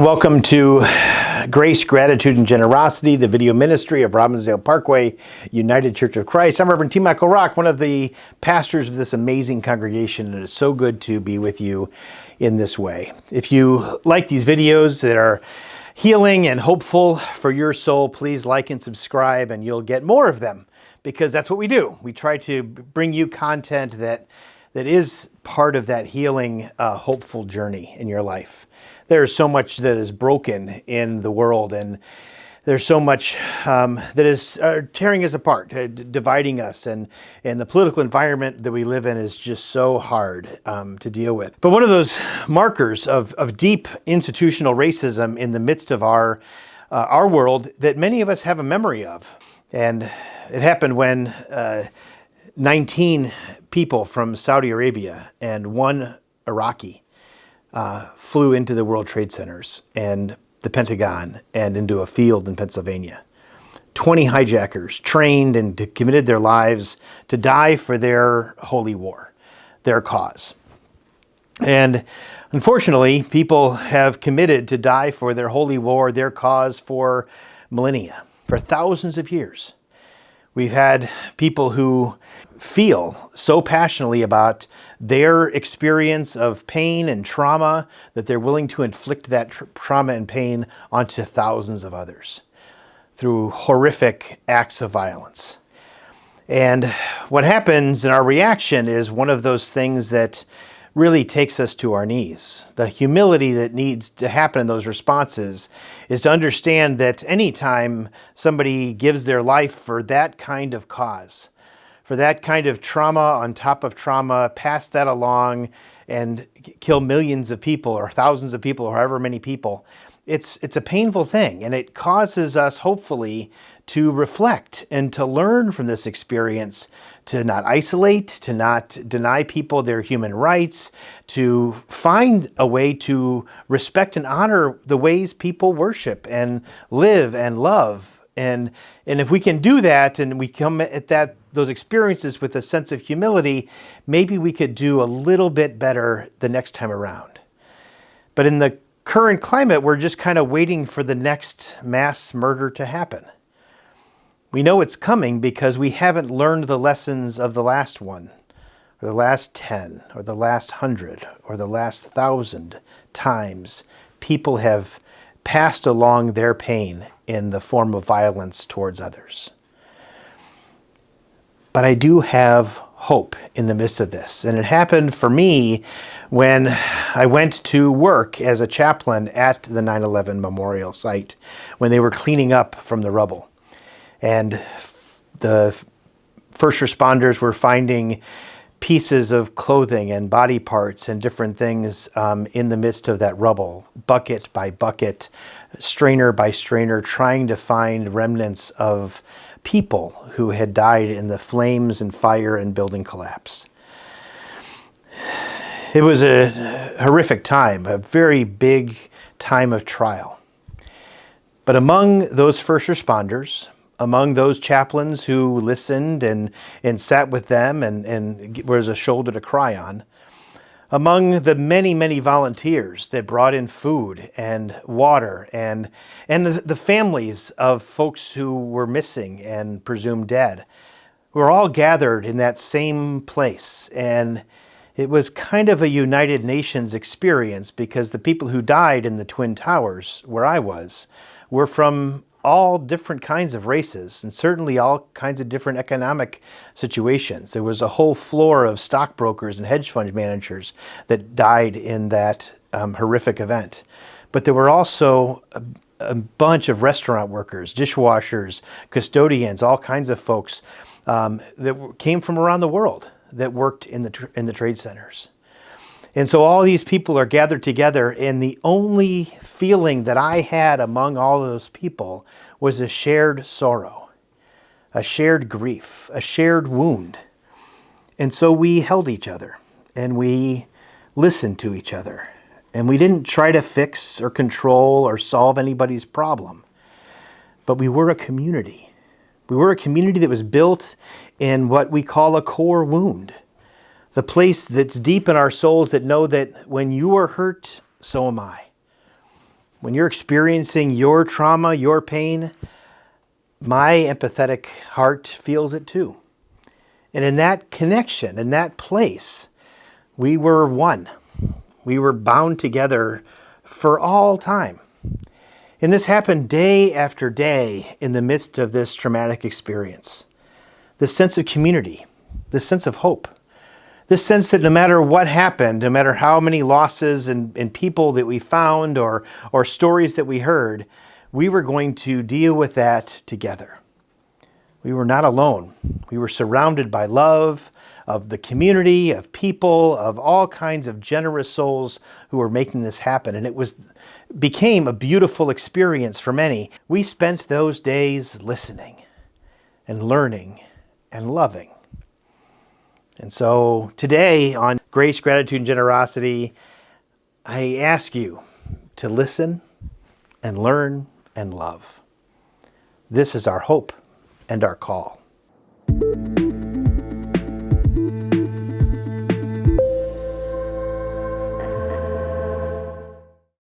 Welcome to Grace, Gratitude, and Generosity, the video ministry of Robbinsdale Parkway United Church of Christ. I'm Reverend T. Michael Rock, one of the pastors of this amazing congregation, and it is so good to be with you in this way. If you like these videos that are healing and hopeful for your soul, please like and subscribe, and you'll get more of them, because that's what we do. We try to bring you content that is part of that healing, hopeful journey in your life. There's so much that is broken in the world, and there's so much that is tearing us apart, dividing us, and the political environment that we live in is just so hard to deal with. But one of those markers of deep institutional racism in the midst of our world that many of us have a memory of, and it happened when 19 people from Saudi Arabia and one Iraqi flew into the World Trade Centers and the Pentagon and into a field in Pennsylvania. 20 hijackers trained and committed their lives to die for their holy war, their cause. And unfortunately, people have committed to die for their holy war, their cause, for millennia, for thousands of years. We've had people who feel so passionately about their experience of pain and trauma that they're willing to inflict that trauma and pain onto thousands of others through horrific acts of violence. And what happens in our reaction is one of those things that really takes us to our knees. The humility that needs to happen in those responses is to understand that anytime somebody gives their life for that kind of cause, for that kind of trauma on top of trauma, pass that along and kill millions of people or thousands of people or however many people, it's a painful thing, and it causes us hopefully to reflect and to learn from this experience, to not isolate, to not deny people their human rights, to find a way to respect and honor the ways people worship and live and love. And if we can do that and we come at those experiences with a sense of humility, maybe we could do a little bit better the next time around. But in the current climate, we're just kind of waiting for the next mass murder to happen. We know it's coming because we haven't learned the lessons of the last one, or the last 10, or the last 100, or the last 1,000 times people have passed along their pain in the form of violence towards others. But I do have hope in the midst of this. And it happened for me when I went to work as a chaplain at the 9/11 memorial site when they were cleaning up from the rubble. And the first responders were finding pieces of clothing and body parts and different things in the midst of that rubble, bucket by bucket, strainer by strainer, trying to find remnants of people who had died in the flames and fire and building collapse. It was a horrific time, a very big time of trial. But among those first responders, among those chaplains who listened and sat with them and was a shoulder to cry on, among the many, many volunteers that brought in food and water and the families of folks who were missing and presumed dead, were all gathered in that same place. And it was kind of a United Nations experience, because the people who died in the Twin Towers, where I was, were from all different kinds of races and certainly all kinds of different economic situations. There was a whole floor of stockbrokers and hedge fund managers that died in that horrific event. But there were also a bunch of restaurant workers, dishwashers, custodians, all kinds of folks that came from around the world that worked in the trade centers. And so all these people are gathered together, and the only feeling that I had among all those people was a shared sorrow, a shared grief, a shared wound. And so we held each other, and we listened to each other, and we didn't try to fix or control or solve anybody's problem, but we were a community. We were a community that was built in what we call a core wound. The place that's deep in our souls that know that when you are hurt, so am I. When you're experiencing your trauma, your pain, my empathetic heart feels it too. And in that connection, in that place, we were one. We were bound together for all time. And this happened day after day in the midst of this traumatic experience. This sense of community, this sense of hope, this sense that no matter what happened, no matter how many losses and people that we found or stories that we heard, we were going to deal with that together. We were not alone. We were surrounded by love of the community, of people, of all kinds of generous souls who were making this happen. And it became a beautiful experience for many. We spent those days listening and learning and loving. And so today on Grace, Gratitude, and Generosity, I ask you to listen and learn and love. This is our hope and our call.